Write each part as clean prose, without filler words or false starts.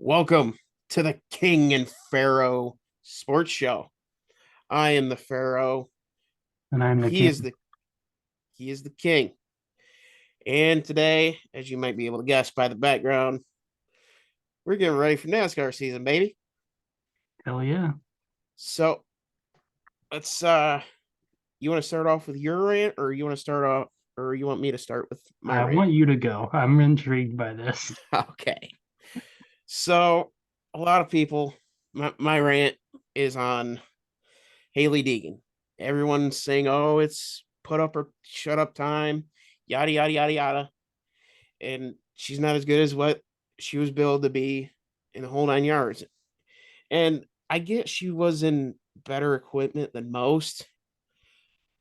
Welcome to the King and Pharaoh Sports Show. I am the Pharaoh. And I'm the He king. is the he is the king. And today, as you might be able to guess by the background, we're getting ready for NASCAR season, baby. Hell yeah. So let's you want to start off with your rant or you want to start off or you want me to start with my I rant? want you to go. I'm intrigued by this. Okay. So a lot of people my rant is on Hailie Deegan. Everyone's saying, "Oh, it's put up or shut up time," yada yada yada yada, and she's not as good as what she was billed to be in the whole 9 yards. And I get she was in better equipment than most,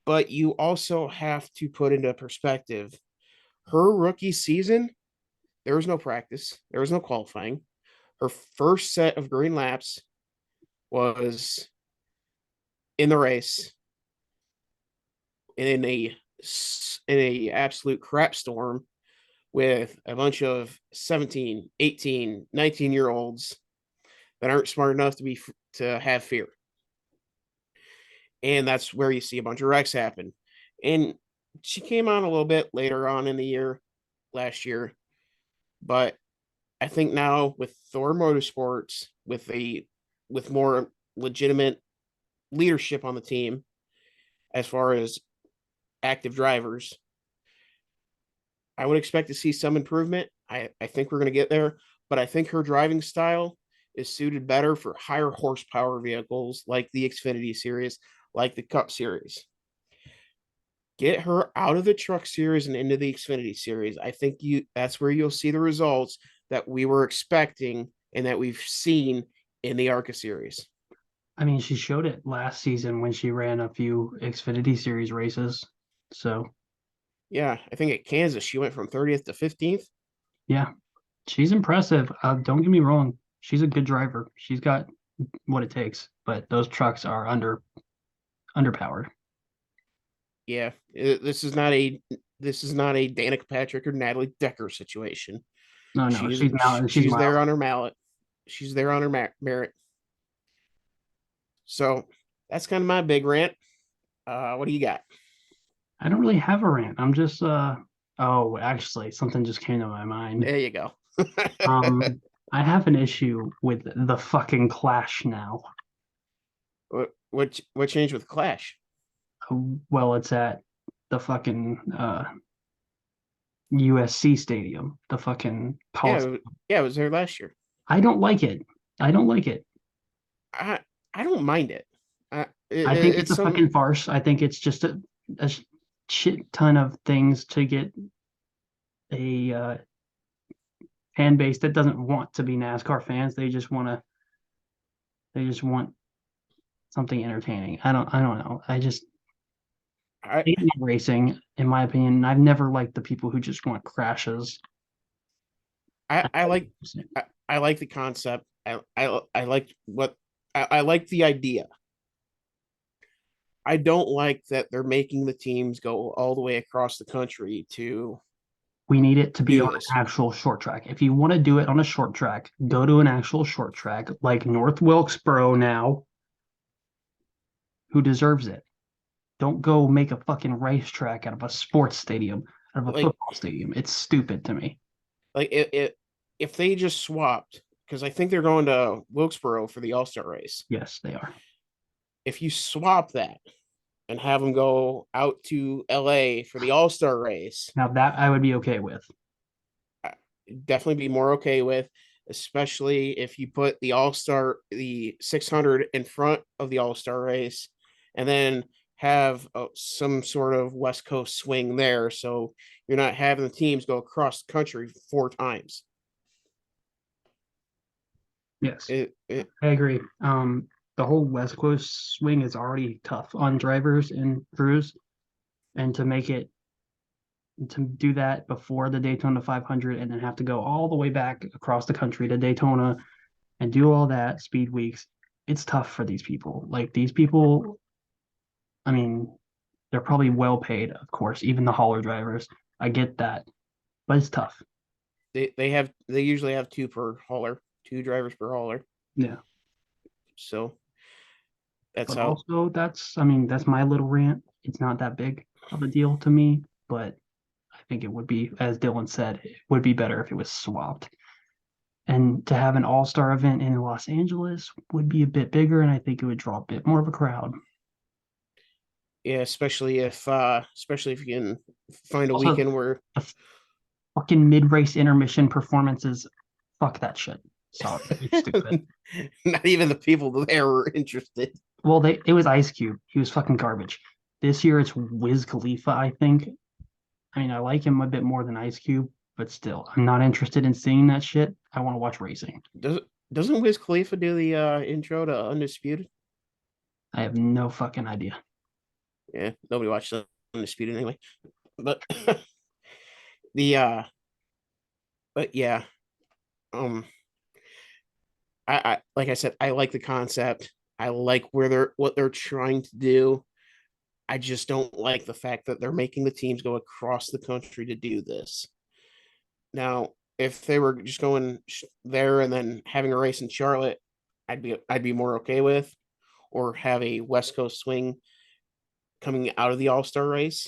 but you also have to put into perspective her rookie season. There was no practice, there was no qualifying. Her first set of green laps was in the race in a absolute crap storm with a bunch of 17, 18, 19-year olds that aren't smart enough to have fear. And that's where you see a bunch of wrecks happen. And she came on a little bit later on in the year, last year, but I think now with Thor Motorsports, with more legitimate leadership on the team as far as active drivers, I would expect to see some improvement. I think we're going to get there, but I think her driving style is suited better for higher horsepower vehicles like the Xfinity series, like the Cup series. Get her out of the truck series and into the Xfinity series. I think that's where you'll see the results that we were expecting and that we've seen in the ARCA series. I mean, she showed it last season when she ran a few Xfinity Series races. So, Yeah, I think at Kansas she went from 30th to 15th. yeah, she's impressive. Don't get me wrong. She's a good driver. She's got what it takes, but those trucks are underpowered. Yeah, this is not a Danica Patrick or Natalie Decker situation. No, no, She's she's she's miles. there on her mallet. She's there on her merit. So that's kind of my big rant. What do you got? I don't really have a rant. I'm just oh, actually, something just came to my mind. There you go. Um, I have an issue with the fucking Clash now. what changed with Clash? Well, it's at the fucking USC stadium, the fucking Yeah, Coliseum. yeah, it was there last year. I don't like it. I don't like it. I I don't mind it. I think it's It's a some fucking farce. I think it's just a shit ton of things to get a fan base that doesn't want to be NASCAR fans. They just want something entertaining. I don't know. I just I hate racing, in my opinion. I've never liked the people who just want crashes. I like I like the concept. I like what I like the idea. I don't like that they're making the teams go all the way across the country to We need it to be do on this. an actual short track. If you want to do it on a short track, go to an actual short track like North Wilkesboro now, who deserves it. Don't go make a fucking racetrack out of a sports stadium, out of a Like football stadium. It's stupid to me. if they just swapped, because I think they're going to Wilkesboro for the All Star race. Yes, they are. If you swap that and have them go out to LA for the All Star race, Now that I would be okay with. definitely be more okay with, especially if you put the 600 in front of the All Star race, and then have some sort of West Coast swing there, so you're not having the teams go across the country 4 times. Yes, It I agree. The whole West Coast swing is already tough on drivers and crews, and to do that before the Daytona 500 and then have to go all the way back across the country to Daytona and do all that Speedweeks, it's tough for these people. Like these people, I mean, they're probably well paid, of course, even the hauler drivers. I get that, but it's tough. they usually have two per hauler, 2 drivers per hauler. Yeah. So that's But how. also, I mean, that's my little rant. It's not that big of a deal to me, but I think it would be, as Dylan said, it would be better if it was swapped. And to have an all-star event in Los Angeles would be a bit bigger, and I think it would draw a bit more of a crowd. Yeah, especially if you can find a Also, weekend where the fucking mid-race intermission performances, fuck that shit. Sorry, it's stupid. not even the people there were interested. Well, it was Ice Cube. He was fucking garbage. This year it's Wiz Khalifa, I think. I mean, I like him a bit more than Ice Cube, but still, I'm not interested in seeing that shit. I want to watch racing. Doesn't Wiz Khalifa do the intro to Undisputed? I have no fucking idea. Yeah, nobody watched Undisputed anyway. But the but yeah, um, I like I said, I like the concept. I like what they're trying to do. I just don't like the fact that they're making the teams go across the country to do this. Now, if they were just going there and then having a race in Charlotte, I'd be more okay with, or have a West Coast swing coming out of the All Star race.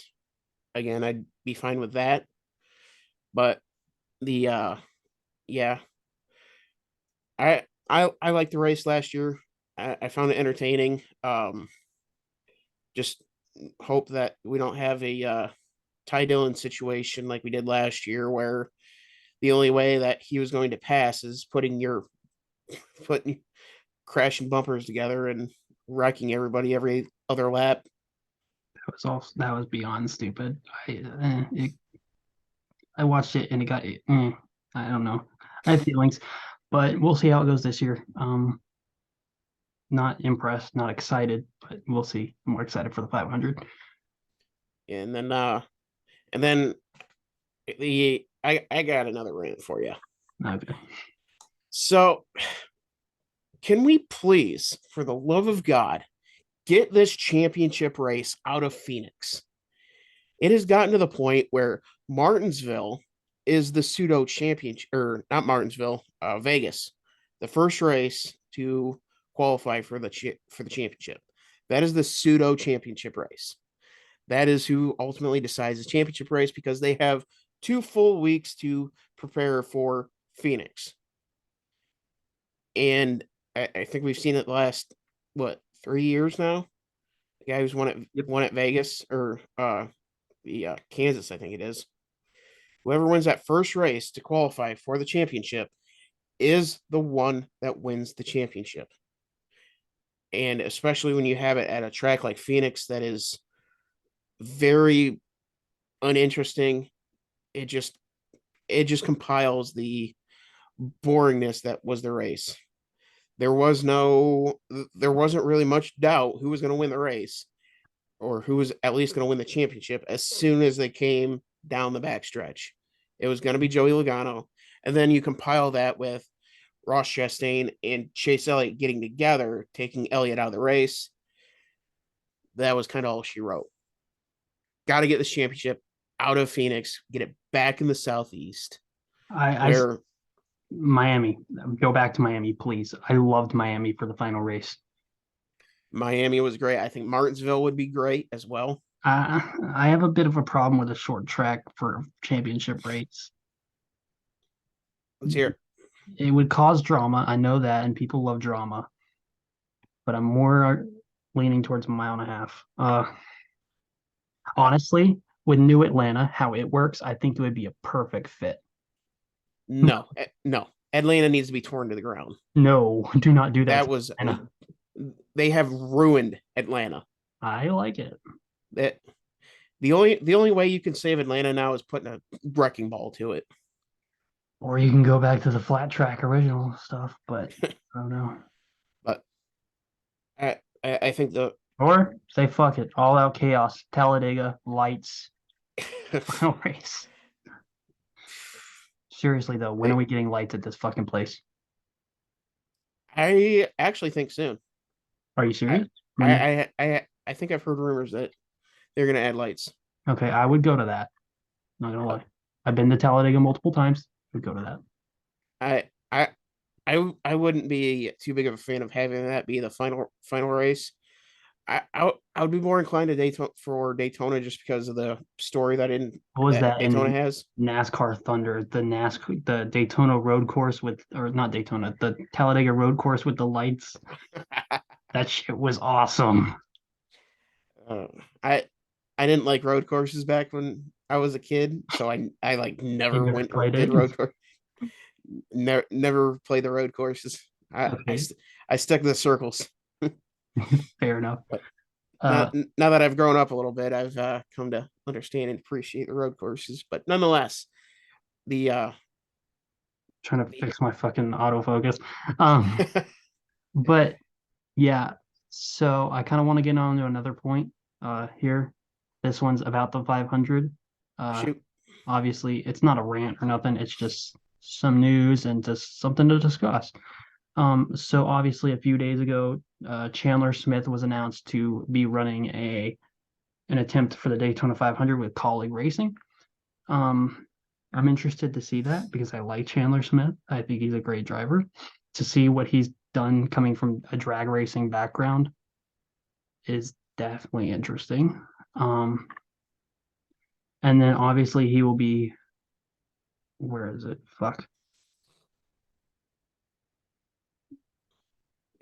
Again, I'd be fine with that. But the yeah, I liked the race last year. I found it entertaining. Just hope that we don't have a Ty Dillon situation like we did last year, where the only way that he was going to pass is putting crashing bumpers together and wrecking everybody every other lap. That was beyond stupid. I watched it and it got I don't know. I have feelings, but we'll see how it goes this year. Not impressed, not excited, but we'll see. I'm more excited for the 500. And then I got another rant for you. Okay. So, can we please, for the love of God, get this championship race out of Phoenix? It has gotten to the point where Martinsville is the pseudo championship, or not Martinsville, Vegas, the first race to qualify for the championship. That is the pseudo championship race. That is who ultimately decides the championship race, because they have 2 full weeks to prepare for Phoenix. And I think we've seen it the last, what, 3 years now. The guy who's won at Vegas, or the Kansas, I think it is. Whoever wins that first race to qualify for the championship is the one that wins the championship. And especially when you have it at a track like Phoenix that is very uninteresting, it just compiles the boringness that was the race. There wasn't really much doubt who was going to win the race, or who was at least going to win the championship as soon as they came down the backstretch. It was going to be Joey Logano. And then you compile that with Ross Chastain and Chase Elliott getting together, taking Elliott out of the race. That was kind of all she wrote. Got to get this championship out of Phoenix, get it back in the Southeast, I where Miami. Go back to Miami, please. I loved Miami for the final race. Miami was great. I think Martinsville would be great as well. I have a bit of a problem with a short track for championship race. Let's hear it. It would cause drama. I know that, and people love drama, but I'm more leaning towards a mile and a half. Honestly, with New Atlanta, how it works, I think it would be a perfect fit. No. Atlanta needs to be torn to the ground. No, do not do that That to was Atlanta. They have ruined Atlanta. I like it. That the only way you can save Atlanta now is putting a wrecking ball to it. Or you can go back to the flat track original stuff, but I don't know. But I think the Or say fuck it, all out chaos, Talladega, lights, final race. Seriously though, when are we getting lights at this fucking place? I actually think soon. Are you I serious? I think I've heard rumors that they're gonna add lights. Okay, I would go to that. Not gonna lie. I've been to Talladega multiple times. Would go to that. I I I wouldn't be too big of a fan of having that be the final race. I would be more inclined to Daytona just because of the story What was that that Daytona in has. NASCAR Thunder? The Daytona road course with, or not Daytona, the Talladega road course with the lights. That shit was awesome. uh, I I didn't like road courses back when I was a kid, so I like You never never went or played did it? road course. Never played the road courses. Okay, I stuck to the circles. fair enough. But Uh, now that I've grown up a little bit, I've come to understand and appreciate the road courses. But nonetheless, the trying to the fix my fucking autofocus. Um, but yeah, so I kind of want to get on to another point here. This one's about the 500. Uh, shoot. Obviously, it's not a rant or nothing. It's just some news and just something to discuss. So obviously, a few days ago, Chandler Smith was announced to be running an attempt for the Daytona 500 with Colleague Racing. Um, I'm interested to see that because I like Chandler Smith. I think he's a great driver. To see what he's done coming from a drag racing background is definitely interesting. Um, and then obviously he will be, where is it? Fuck.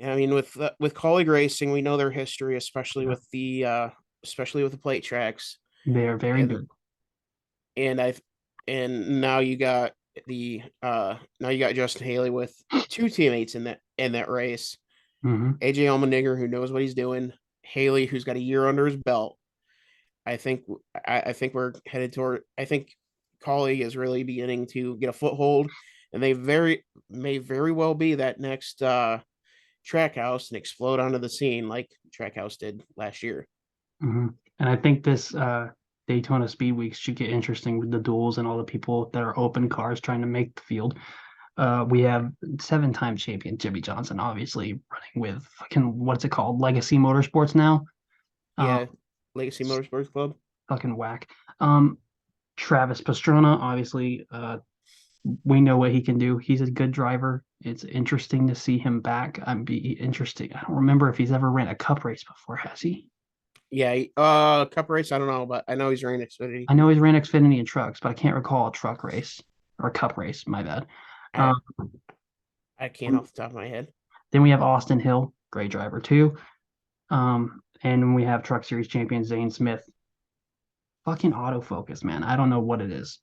I mean, with colleague racing, we know their history, especially with the plate tracks, They are very and good. and I've and now you got Justin Haley with two teammates in that race. Hmm. AJ Allmendinger, who knows what he's doing, Haley, who's got a year under his belt. I think I think we're headed toward. I think colleague is really beginning to get a foothold, and they may very well be that next Trackhouse and explode onto the scene like Trackhouse did last year. Hmm. And I think this Daytona Speedweeks should get interesting with the duels and all the people that are open cars trying to make the field. We have seven-time champion Jimmy Johnson, obviously running with fucking what's it called, Legacy Motorsports now. Um, Yeah, Legacy Motorsports Club. Fucking whack. Um, Travis Pastrana, obviously, we know what he can do. He's a good driver. It's interesting to see him back. I'd be interesting. I don't remember if he's ever ran a cup race before, has he? Yeah, Cup race. I don't know, but I know he's running Xfinity. I know he's ran Xfinity in trucks, but I can't recall a truck race or a cup race. My bad. I Um, I can't off the top of my head. then we have Austin Hill, great driver too. And we have Truck Series champion Zane Smith. Fucking autofocus, man. I don't know what it is.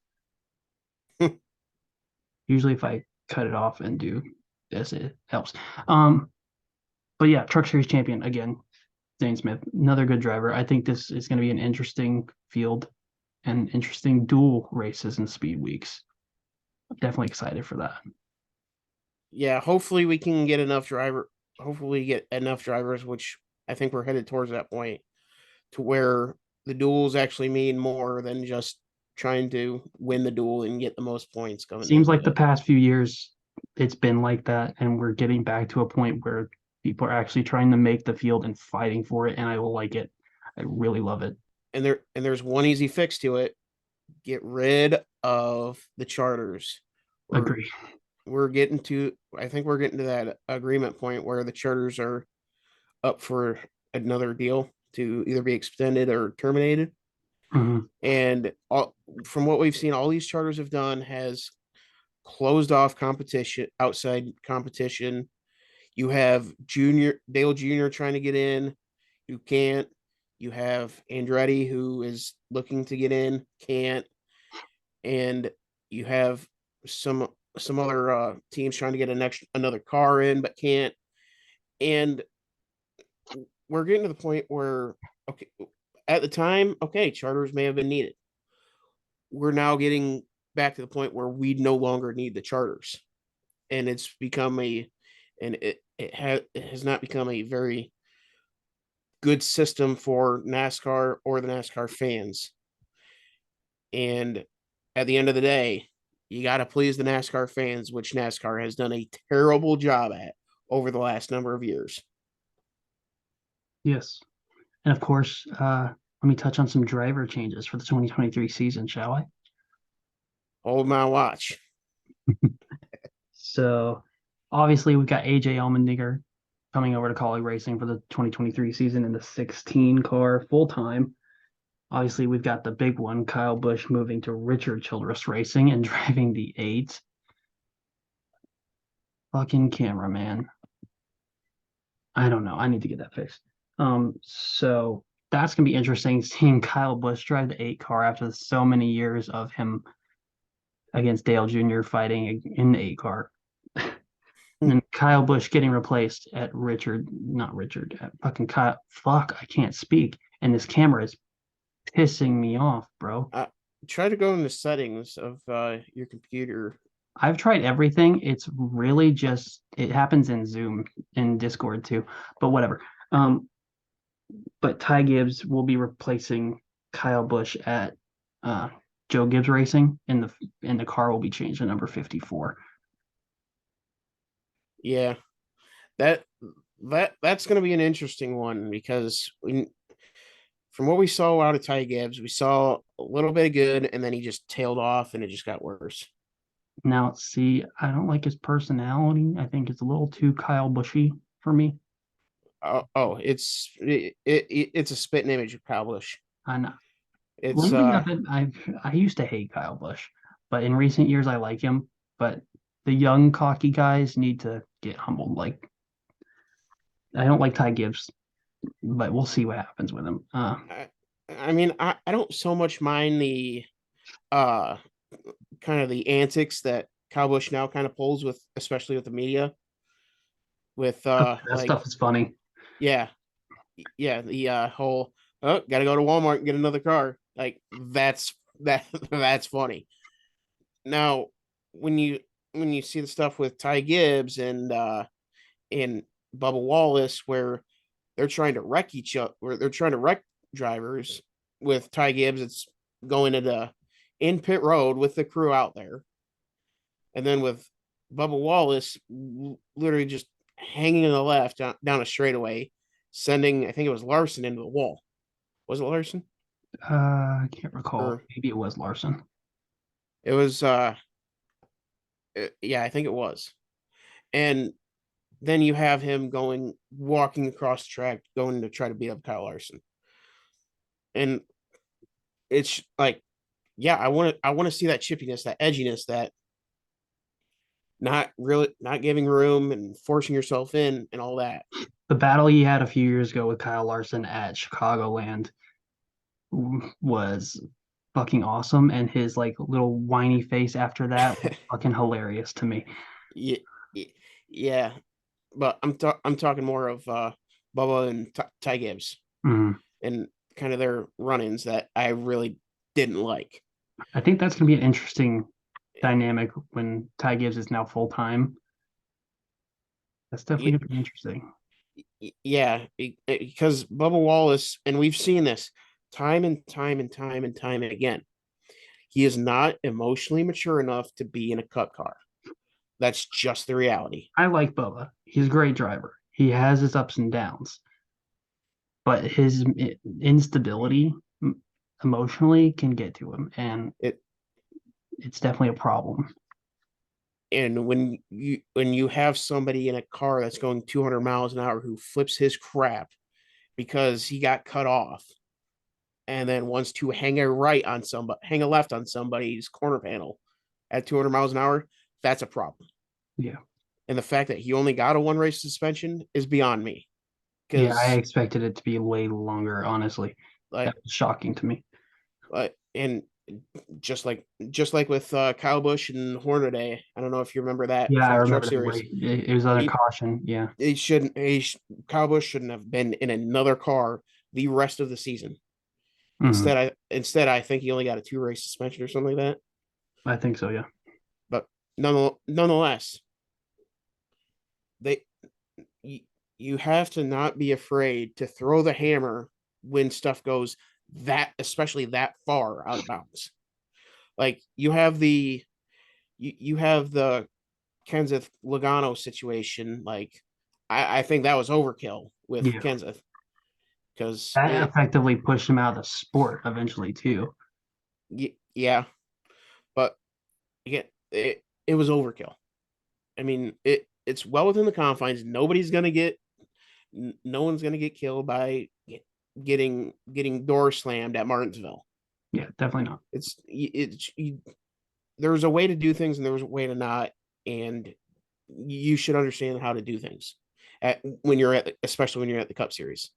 Usually, if I cut it off and do this, it helps. Um, but yeah, Truck Series champion again, Zane Smith, another good driver. I think this is going to be an interesting field and interesting dual races and speed weeks. I'm definitely excited for that. Yeah, hopefully we can get enough driver. Hopefully we get enough drivers, which I think we're headed towards that point, to where the duels actually mean more than just trying to win the duel and get the most points coming Seems into like the it. past few years it's been like that, and we're getting back to a point where people are actually trying to make the field and fighting for it, and I will like it. I really love it. There's one easy fix to it: get rid of the charters. We're Agree. we're getting to I think we're getting to that agreement point where the charters are up for another deal to either be extended or terminated. Hmm. And from what we've seen, all these charters have done has closed off competition, outside competition. You have Junior Dale Jr. trying to get in, you can't. You have Andretti who is looking to get in, can't, and you have some some other teams trying to get another car in but can't. And we're getting to the point where okay, at the time, okay, charters may have been needed. We're now getting back to the point where we no longer need the charters, and it's become a and it has not become a very good system for NASCAR or the NASCAR fans. And at the end of the day, you got to please the NASCAR fans, which NASCAR has done a terrible job at over the last number of years. Yes. And of course, let me touch on some driver changes for the 2023 season, shall I? Hold my watch. So Obviously, we've got AJ Allmendinger coming over to Collie Racing for the 2023 season in the 16 car full time. Obviously, we've got the big one, Kyle Busch, moving to Richard Childress Racing and driving the 8. Fucking cameraman. I don't know. I need to get that fixed. So that's gonna be interesting seeing Kyle Busch drive the 8 car after so many years of him against Dale Jr. fighting in the 8 car. And then Kyle Busch getting replaced at Richard, not Richard, at fucking Kyle. Fuck, I can't speak. And this camera is pissing me off, bro. Try to go in the settings of your computer. I've tried everything. It's really just it happens in Zoom in Discord too, but whatever. But Ty Gibbs will be replacing Kyle Busch at Joe Gibbs Racing, and the car will be changed to number 54. Yeah, that that's going to be an interesting one because from what we saw out of Ty Gibbs, we saw a little bit of good, and then he just tailed off, and it just got worse. Now, see, I don't like his personality. I think it's a little too Kyle Bushy for me. It's a spitting image of Kyle Busch. And It's lately, I used to hate Kyle Busch, but in recent years, I like him. But the young cocky guys need to get humbled. Like I don't like Ty Gibbs, but we'll see what happens with him. I mean, I don't so much mind the uh kind of the antics that Kyle Busch now kind of pulls with, especially with the media. With That like, stuff is funny. yeah, yeah, the whole, oh, gotta go to Walmart and get another car. Like that's funny. Now, when you see the stuff with Ty Gibbs and Bubba Wallace, where they're trying to wreck each other, where they're trying to wreck drivers with Ty Gibbs, it's going into in pit road with the crew out there, and then with Bubba Wallace literally just hanging in the left down a straightaway, sending, I think it was Larson, into the wall. Was it Larson? I can't recall. Or Maybe it was Larson. it was yeah, I think it was. And then you have him walking across the track, going to try to beat up Kyle Larson. And it's like, yeah, I want to see that chippiness, that edginess, that not giving room and forcing yourself in and all that. The battle he had a few years ago with Kyle Larson at Chicagoland was fucking awesome, and his like little whiny face after that was fucking hilarious to me. Yeah, yeah, but I'm talking more of Bubba and Ty Gibbs Mhm. and kind of their run-ins that I really didn't like. I think that's going to be an interesting dynamic when Ty Gibbs is now full time. That's definitely going to be interesting. Yeah, because Bubba Wallace, and we've seen this time and time and time and time again. He is not emotionally mature enough to be in a cup car. That's just the reality. I like Bubba. He's a great driver. He has his ups and downs, but his instability emotionally can get to him, and It it's definitely a problem. and when you have somebody in a car that's going 200 miles an hour who flips his crap because he got cut off and then wants to hang a left on somebody's corner panel at 200 miles an hour, that's a problem. Yeah. And the fact that he only got a one race suspension is beyond me. Yeah, I Because expected it to be way longer, honestly. like That was shocking to me. and just like with Kyle Busch and Hornaday, I don't know if you remember that Yeah, I from the Truck remember that Series. way. It was under He, caution. Yeah. he shouldn't. Kyle Busch shouldn't have been in another car the rest of the season. Hmm. Instead, I think he only got a 2 race suspension or something like that. I think so. Yeah. But nonetheless, they you, you have to not be afraid to throw the hammer when stuff goes especially that far out of bounds. Like you have the Kenseth Logano situation. Like I think that was overkill with Yeah. Kenseth because That effectively pushed him out of the sport eventually too. yeah, but again, it was overkill. I mean, it's well within the confines. Nobody's gonna get no one's gonna get killed by getting door slammed at Martinsville. Yeah, definitely not. It's there's a way to do things and there's a way to not, and you should understand how to do things when you're especially when you're at the Cup Series.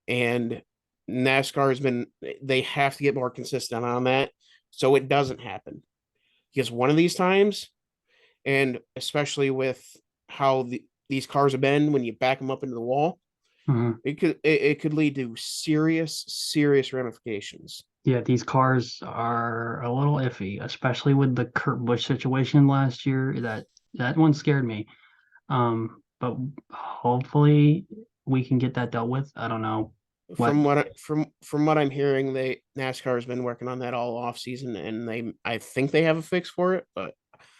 And NASCAR has been, they have to get more consistent on that so it doesn't happen. Because one of these times, and especially with how these cars have been when you back them up into the wall, Mhm. it could lead to serious ramifications. Yeah, these cars are a little iffy, especially with the Kurt Busch situation last year. That one scared me. But hopefully we can get that dealt with. I don't know what. From what I'm hearing, they NASCAR has been working on that all off season, and I think they have a fix for it, but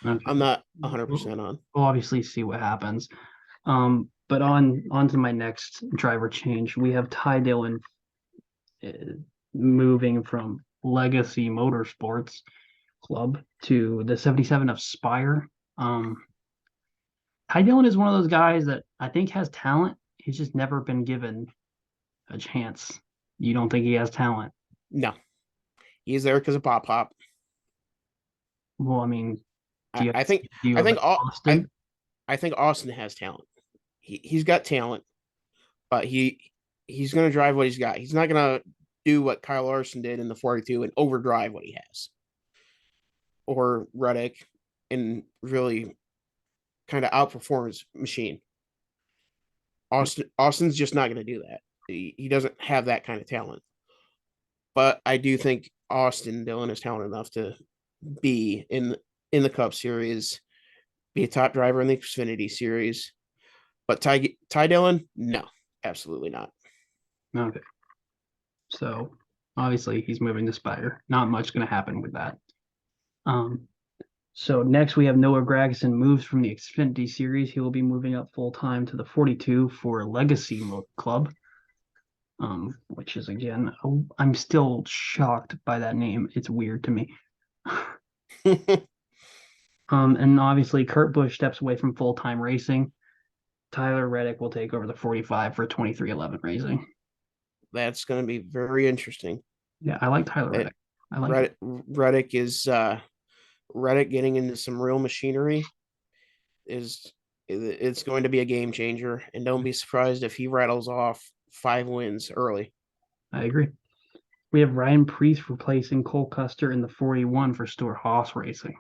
Okay. I'm not We'll 100% on. we'll obviously see what happens. But on to my next driver change. We have Ty Dillon uh, moving from Legacy Motorsports Club to the 77 of Spire. Um, Ty Dillon is one of those guys that I think has talent. He's just never been given a chance. You don't think he has talent? No, he's there because of Pop Pop. Well, I mean, do you I have, think do you I have think all Austin? I think Austin has talent. He's got talent, but he's going to drive what he's got. He's not going to do what Kyle Larson did in the 42 and overdrive what he has, or Reddick, and really kind of outperform his machine. Austin's just not going to do that. He doesn't have that kind of talent. But I do think Austin Dillon is talented enough to be in the Cup Series, be a top driver in the Xfinity Series. But Ty Dillon, no, absolutely not. Okay. So obviously he's moving to Spire. Not much going to happen with that. Um, so next we have Noah Gragson moves from the Xfinity Series. He will be moving up full time to the 42 for Legacy Club. Which is again, I'm still shocked by that name. It's weird to me. And obviously Kurt Busch steps away from full time racing. Tyler Reddick will take over the 45 for 2311 Racing. That's going to be very interesting. Yeah, I like Tyler Reddick. I like him. Reddick is Reddick getting into some real machinery is it's going to be a game changer, and don't be surprised if he rattles off 5 wins early. I agree. We have Ryan Preece replacing Cole Custer in the 41 for Stuart Haas Racing.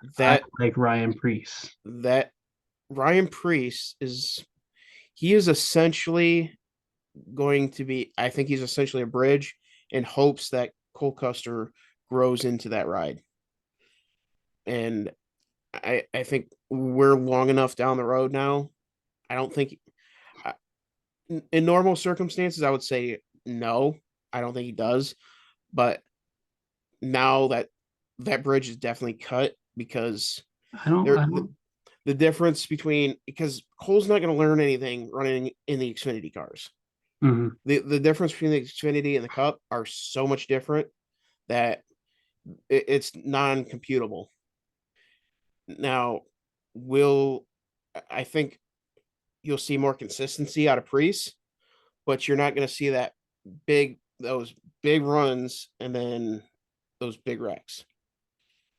I That like Ryan Preece. that Ryan Preece he is essentially going to be, I think he's essentially a bridge in hopes that Cole Custer grows into that ride. And I think we're long enough down the road now. I don't think in normal circumstances I would say no. I don't think he does, but now that bridge is definitely cut because I there don't. the difference between, because Cole's not going to learn anything running in the Xfinity cars. Mhm. The difference between the Xfinity and the Cup are so much different that it's non-computable. Now, will I think you'll see more consistency out of Priest, but you're not going to see those big runs and then those big wrecks.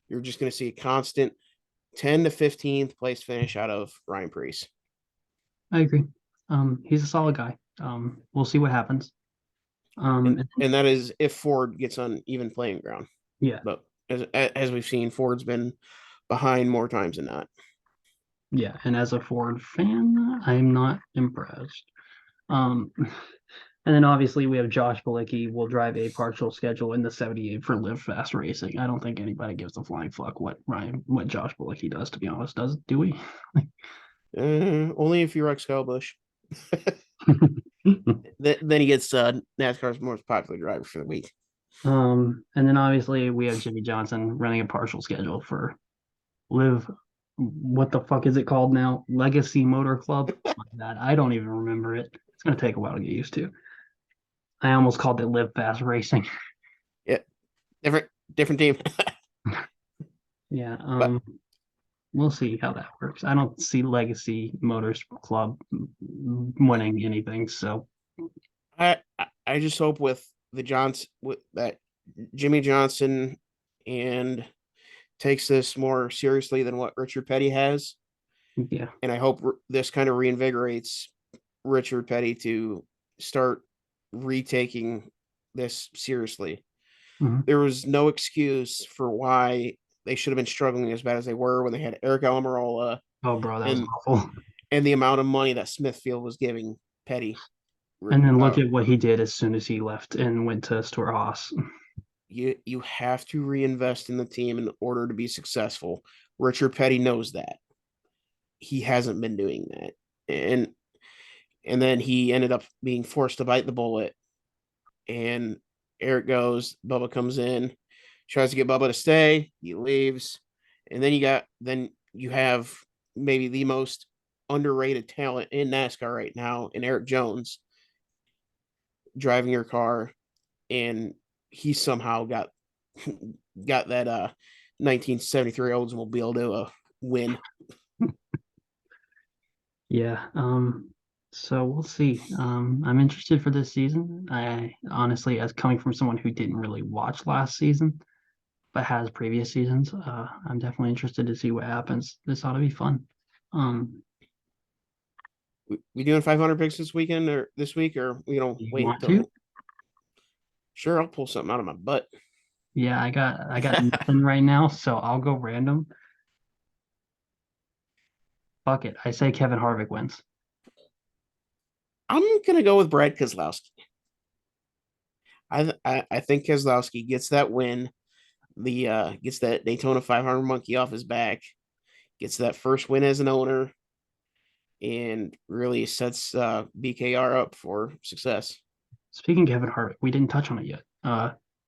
You're just going to see a constant 10 to 15th place finish out of Ryan Priest. I agree. He's a solid guy. We'll see what happens. And that is if Ford gets on even playing ground. Yeah, But as we've seen, Ford's been behind more times than not. yeah. And as a Ford fan, I'm not impressed. Um, and then obviously we have Josh Bilicki will drive a partial schedule in the 78 for Live Fast Racing. I don't think anybody gives a flying fuck what Josh Bilicki does, to be honest. Do we? Only if you're Rex Bush. Then he gets NASCAR's most popular driver for the week. And then obviously we have Jimmy Johnson running a partial schedule for Live. What the fuck is it called now? Legacy Motor Club. That I don't even remember it. It's gonna take a while to get used to. I almost called it Live Fast Racing. Yeah, different team. Yeah. But we'll see how that works. I don't see Legacy Motors Club winning anything. So I just hope with the Johnson with that Jimmy Johnson and takes this more seriously than what Richard Petty has, yeah. and I hope this kind of reinvigorates Richard Petty to start retaking this seriously. Mhm. There was no excuse for why they should have been struggling as bad as they were when they had Eric Almirola Oh, bro, that was and awful. the amount of money that Smithfield was giving Petty. And then look at what he did as soon as he left and went to Stuart Haas. You have to reinvest in the team in order to be successful. Richard Petty knows that. He hasn't been doing that. And then he ended up being forced to bite the bullet. And Eric goes, Bubba comes in, tries to get Bubba to stay, he leaves. And then you have maybe the most underrated talent in NASCAR right now in Eric Jones driving your car, and he somehow got that 1973 Oldsmobile to win. Yeah. So we'll see. I'm interested for this season. I honestly, as coming from someone who didn't really watch last season, but has previous seasons, I'm definitely interested to see what happens. This ought to be fun. Um, We doing 500 picks this weekend or this week, or we don't you wait want to? until? Sure, I'll pull something out of my butt. Yeah, I got nothing right now, so I'll go random. Fuck it. I say Kevin Harvick wins. I'm gonna go with Brad Keselowski. I think Keselowski gets that win. The gets that Daytona 500 monkey off his back. Gets that first win as an owner, and really sets BKR up for success. Speaking of Kevin Harvick, we didn't touch on it yet.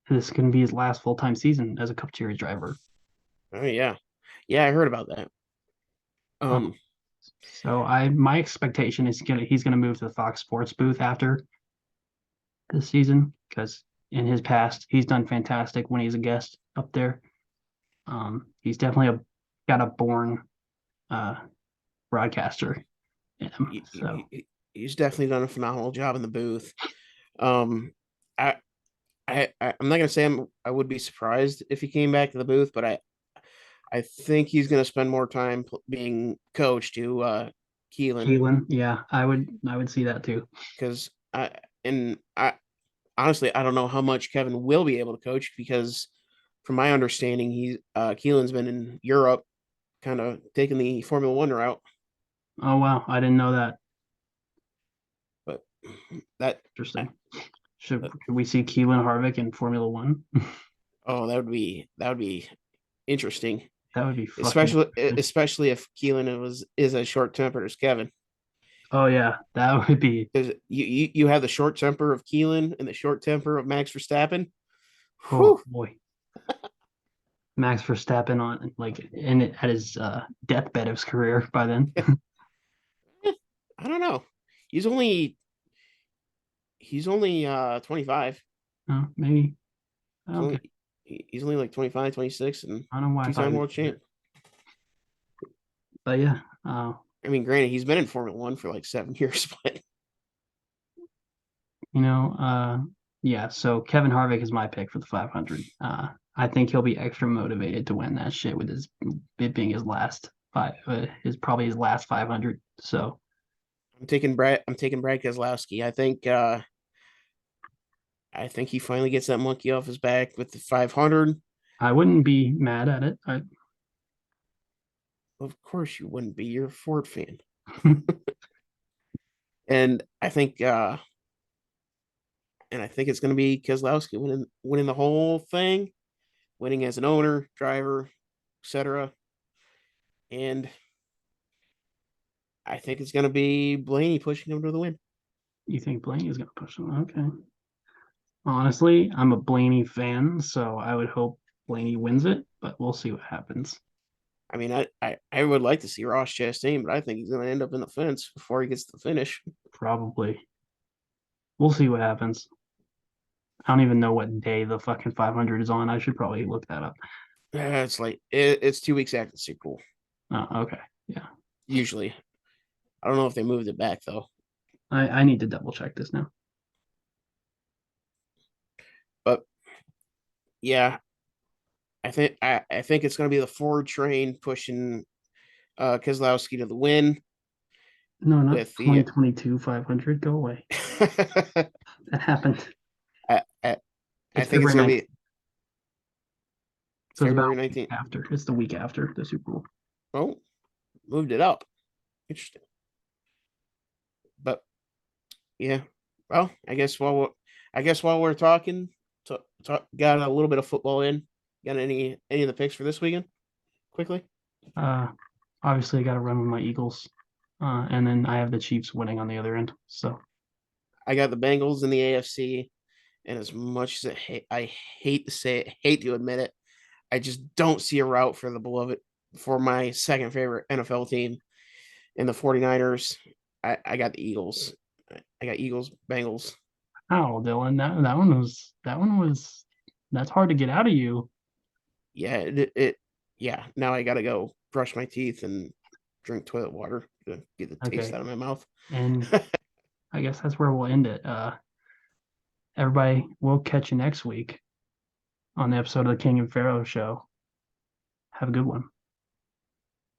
This is going to be his last full-time season as a Cup Series driver. Oh yeah, yeah, I heard about that. Um, Um, so my expectation is he's gonna move to the Fox Sports booth after this season because in his past he's done fantastic when he's a guest up there. He's definitely got a born uh, broadcaster in him. So he's definitely done a phenomenal job in the booth. Um, I I'm not gonna say I would be surprised if he came back to the booth, but I think he's gonna spend more time being coach to Keelan, Keelan, yeah, I would see that too. because I honestly I don't know how much Kevin will be able to coach, because from my understanding Keelan's been in Europe, kind of taking the Formula One route, Oh wow, I didn't know that. but that Interesting. Should we see Keelan Harvick in Formula One? oh that would be interesting, That would be fucking interesting. especially if Keelan is as short tempered as Kevin. Oh yeah, that would be. Because you have the short temper of Keelan and the short temper of Max Verstappen. Oh Whew. boy, Max Verstappen on at his deathbed of his career by then. I don't know. He's only he's only 25. Maybe He's okay. only he's only like 25, 26, and I don't know why I thought two-time he was world younger. champ. But yeah, I mean, granted, he's been in Formula One for like 7 years, but you know, yeah. So Kevin Harvick is my pick for the 500. I think he'll be extra motivated to win that shit with it being his last probably his last 500. So I'm taking Brad Keselowski. I think he finally gets that monkey off his back with the 500. I wouldn't be mad at it. Of course, you wouldn't be. You're a Ford fan, and I think it's going to be Keselowski winning the whole thing, winning as an owner, driver, etc. And I think it's going to be Blaney pushing him to the win. You think Blaney is gonna push him? Okay. Honestly, I'm a Blaney fan, so I would hope Blaney wins it, but we'll see what happens. I mean, I would like to see Ross Chastain, but I think he's going to end up in the fence before he gets to the finish. Probably. We'll see what happens. I don't even know what day the fucking 500 is on. I should probably look that up. It's like it's 2 weeks after the Super Bowl. Oh, okay. Yeah. usually. I don't know if they moved it back though. I need to double check this now. But yeah, I think it's going to be the Ford train pushing Keselowski to the win No, not with the 2022 500. Go away. That happened. I It's think it's February going to 19th. be So it's about February a week 19th. after. It's the week after the Super Bowl. Oh, moved it up. Interesting. But yeah. Well, I guess while we're talking, got a little bit of football in. Got any of the picks for this weekend? Quickly. Uh, Obviously, I got to run with my Eagles. And then I have the Chiefs winning on the other end. So, I got the Bengals in the AFC, and as much as I hate to say it, hate to admit it, I just don't see a route for the beloved for my second favorite NFL team in the 49ers. I got the Eagles. I got Eagles, Bengals. how, Dylan? That one was that's hard to get out of you. Yeah, yeah. Now I gotta go brush my teeth and drink toilet water to get the taste Okay. out of my mouth. And I guess that's where we'll end it. Everybody, we'll catch you next week on the episode of the King and Pharaoh show. Have a good one.